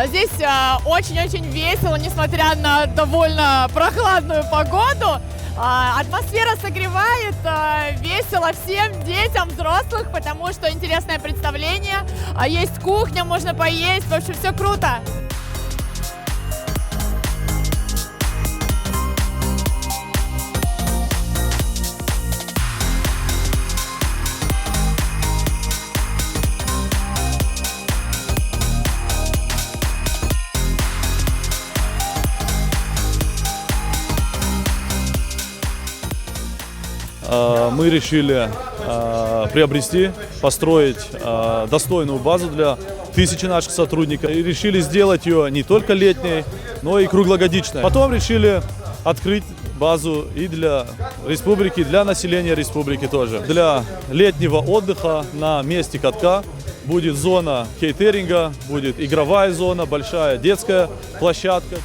Здесь очень-очень весело, несмотря на довольно прохладную погоду. Атмосфера согревает, весело всем детям, взрослых, потому что интересное представление. Есть кухня, можно поесть, в общем, все круто. Мы решили приобрести, построить достойную базу для 1000 наших сотрудников. И решили сделать ее не только летней, но и круглогодичной. Потом решили открыть базу и для республики, для населения республики тоже. Для летнего отдыха на месте катка будет зона кейтеринга, будет игровая зона, большая детская площадка.